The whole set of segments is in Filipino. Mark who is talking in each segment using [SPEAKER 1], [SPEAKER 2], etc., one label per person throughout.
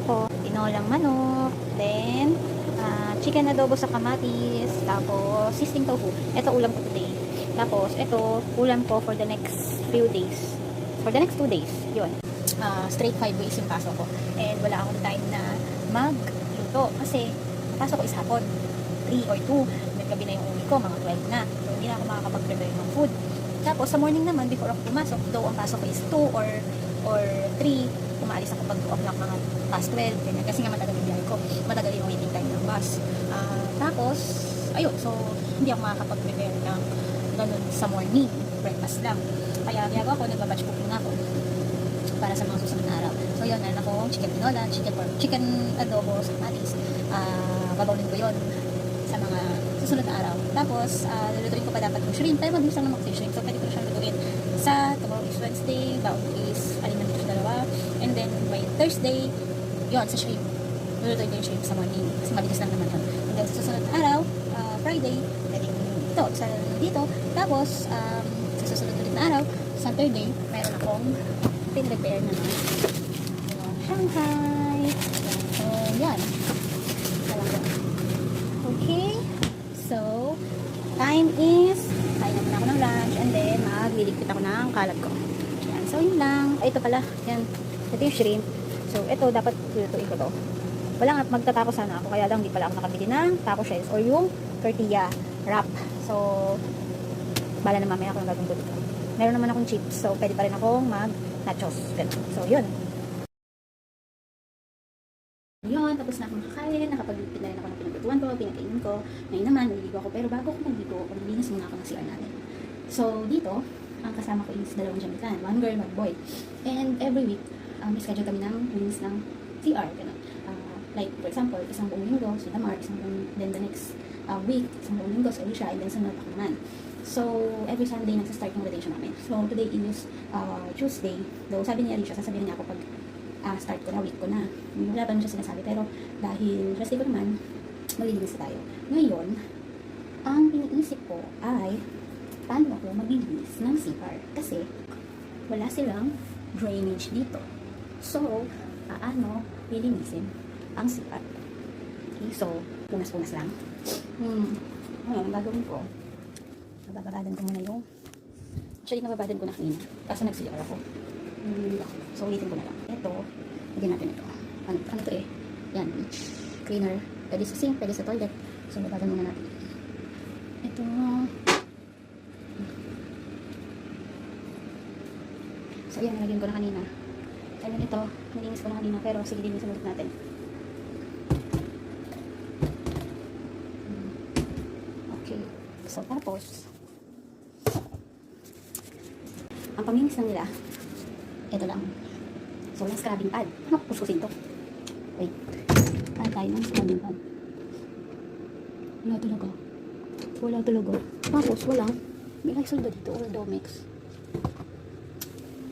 [SPEAKER 1] ko, tinolang manok, then chicken adobo sa kamatis, tapos sisling tofu. Ito ulam ko today. Tapos ito ulam ko for the next few days. For the next 2 days, yun. Straight 5 days yung pasok ko. And wala akong time na magluto. Kasi, pasok ko is hapon. 3 or 2. Naggabi na yung uwi ko, mga 12 na. So, hindi na ako makakapag-prepare ng food. Tapos, sa morning naman, before ako pumasok, though ang pasok ko is 2 or 3, umaalis ako pag 2 o'clock, mga past 12. Ganyan. Kasi nga matagal yung biyahe ko. Matagal yung waiting time ng bus. Tapos, ayun. So, hindi ako makakapag-prepare ng ganun sa morning. Breakfast lang. Kaya ginagawa ko, nagbabatch cooking na ako para sa mga susunod na araw. So yun, meron akong chicken tinola, chicken adobo sa kamatis. Babawlin ko yun sa mga susunod na araw. Tapos, lulutuin ko pa dapat yung shrimp. Pero mabilis lang naman yung shrimp. So pwede ko siyang lutuin sa tomorrow is Wednesday. Baon is alin na dito dalawa. And then by Thursday, yun, sa shrimp. Lulutuin ko yung shrimp sa morning. Kasi mabilis lang naman yun. And then sa susunod na araw, Friday, pwede ito, isa dito. Tapos, sa susunod ulit na araw, Saturday, mayroon akong pin-repair na ng Shanghai. So, yan. Okay. So, time is, kain naman ako ng lunch and then magliligpit ako ng kalat ko. Yan. So, yun lang. Ito pala. Yan. Ito yung shrimp. So, ito, dapat lutuin ko to. Wala nga, magtataco sana ako. Kaya lang, hindi pala ako nakabili ng taco shells or yung tortilla wrap. So, bala na mamaya ako ng gagawin ko dito. Meron naman akong chips. So, pwede pa rin akong mag-nachos. Ganun. So, yun. Yun. Tapos na akong makakain. Nakapag-lipid na rin ako ng pinaglutuan ko. Pinakainin ko. Ngayon naman, naliligo ako. Pero bago ako magligo, maglinis muna ako ng CR natin. So, dito, ang kasama ko is 2 jamitan. 1 girl, 1 boy. And every week, may schedule kami ng linis ng CR. Ganun. Like, for example, isang buong linggo, si Damar, then the next week, isang buong linggo, si Alicia, and then sunod ako naman. So, every Sunday, nagsa-start yung rotation namin. So, today is Tuesday. Though, sabi ni Alicia, sasabihin niya ako pag start ko na, week ko na. Wala pa naman siya sinasabi. Pero, dahil Tuesday ko naman, maglilinis na tayo. Ngayon, ang iniisip ko ay, paano ako maglilinis ng CR? Kasi, wala silang drainage dito. So, paano lilinisin ang CR? Okay, so, punas-punas lang. Ngayon, gagawin ko, nabababadan ko muna yung actually nababadan ko na kanina kasi nag-CR ako. So ulitin ko na lang. Ito, lagyan natin ito. Ano to eh? Yan, beach cleaner. Pwede sa sink, pwede sa toilet. So babadan muna natin. Ito. So yan, nalagyan ko na kanina. Kaya ito, nalinis ko na kanina pero sige din yung ulit natin. Okay. So tapos ang paminis lang nila, ito lang. So, lang scrubbing pad. Ano ko pususin to? Wait. Pad tayo ng scrubbing pad. Wala talaga. Wala talaga. Tapos, wala. May Lysol ba dito? Or Domex?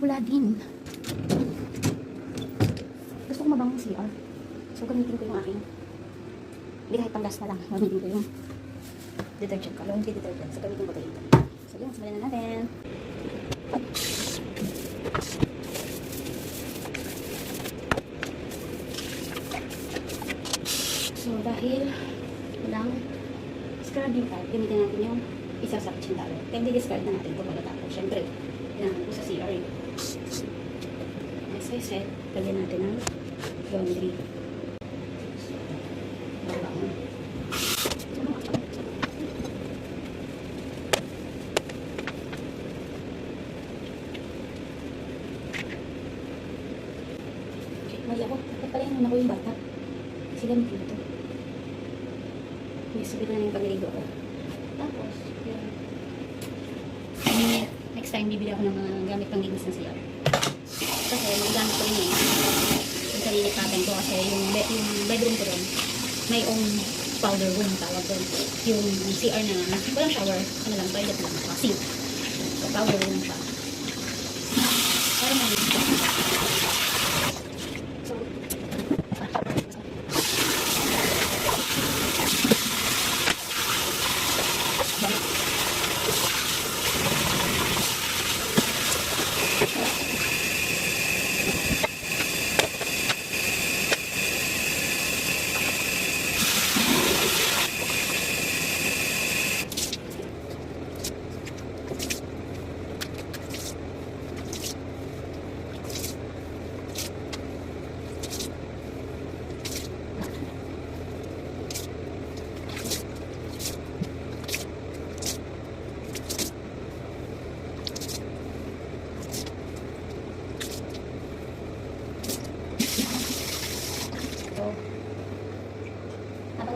[SPEAKER 1] Wala din. Gusto ko mabangong CR. So, gamitin ko yung aking. Hindi kahit pang gas na lang. Gamitin ko yung detergent ko. Laundry detergent. So, gamitin ko ito dito. So, yun. Simulan na natin. So, dahil walang scrubbing pad, gamitin natin yung isa sa kutsindalo. Then, di-discard na natin ito pagkatapos. Siyempre, kailangan ko sa CR. As I said, lagyan natin ng laundry. Mali ako. Dapat pala yun ako yung bata. Kasi gamitin ito. May sabi na yung pagliligo ko. Tapos, yun. Next time, bibili ako ng mga gamit pang linis na CR. Kasi, magagamit ko rin yun. Yung salilit natin ko kasi yung bedroom ko doon, may own powder room tawag doon. Yung CR na, walang shower, ano lang, toilet lang, sink. So, powder room siya. Para malinis ko.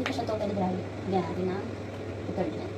[SPEAKER 2] ko siya totally dry. Lagyan natin ng detergent.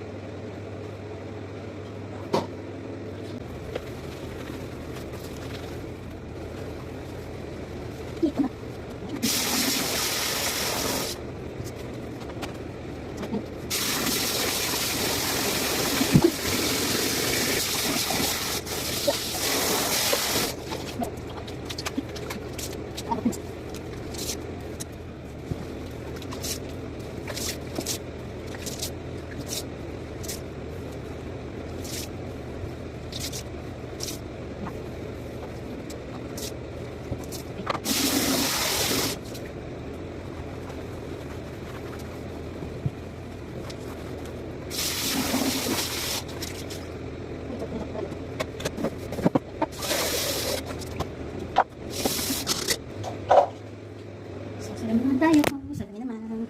[SPEAKER 2] Sasalam naman tayo. Sabi naman.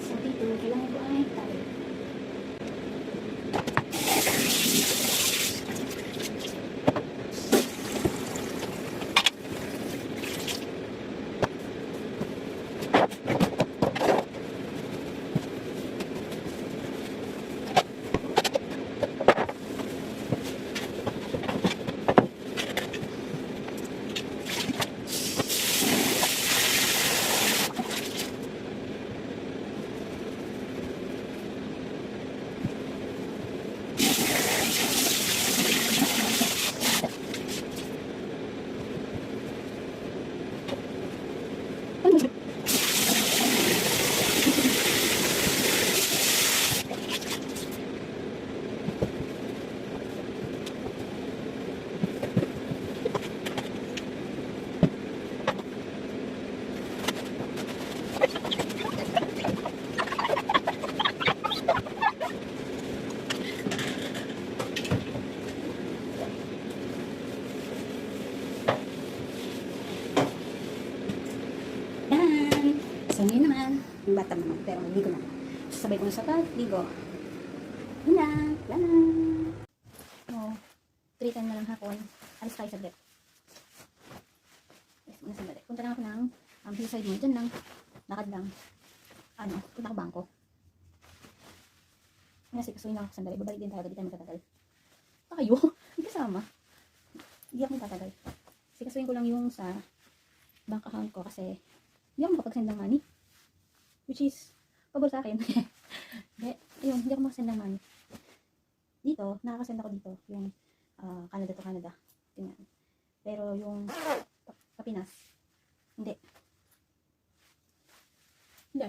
[SPEAKER 2] So dito, kailangan ko ay tayo. Yan. So ngayon naman, yung bata naman, pero ligo na. Sasabay ko na sa ligo. Yun na. Wala na.
[SPEAKER 1] No, 3 na lang hapon. Alis tayo saglit. Alis muna saglit. Punta lang ako ng hillside mo. Diyan lang. Lakad lang. Punta ako bangko. Kasi kasuhin lang ako sandali. Babalik din tayo. Hindi tayo magtatagal. Kayo? Hindi kasama. Hindi ako magtatagal. Kasi kasuhin ko lang yung sa bank account ko kasi hindi ako makapag-send ng money. Which is, pabor sa akin. Hindi ako makasend ng money. Dito, nakakasend ako dito. Yung Canada to Canada. Tingnan. Pero yung sa Pinas, hindi. Hindi,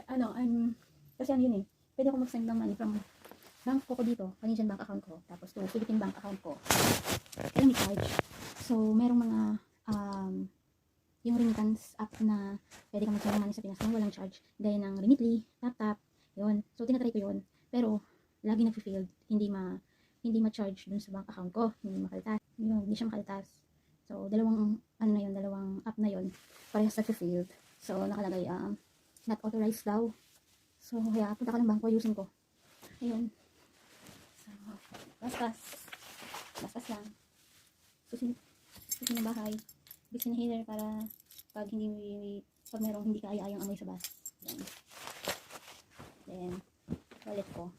[SPEAKER 1] kasi yun eh. Pwede ako mag-send ng money from bank ko dito, Canadian bank account ko, tapos to Philippine bank account ko. Kaya may charge. So, merong mga yung remittance app na pwede ka mag-send ng money sa Pinas na walang charge. Gaya ng Remitly, TapTap, yun. So, tinatry ko yun. Pero, lagi nag-failed. Hindi ma-charge dun sa bank account ko. Hindi makaltas. Hindi siya makaltas. So, dalawang app na yun. Parehas nag-failed. So, nakalagay, not authorized daw. So, kaya, punta ka ng banko, ayusin ko. Ayun. So, bastas lang. Susin ng bahay. Bisin na heater para pag merong hindi kaaya-ayang amoy sa bus. Then, toilet ko.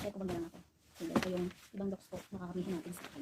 [SPEAKER 1] Kaya ko ba lang ako. Ito yung ibang box ko. Makakamihin natin sa akin.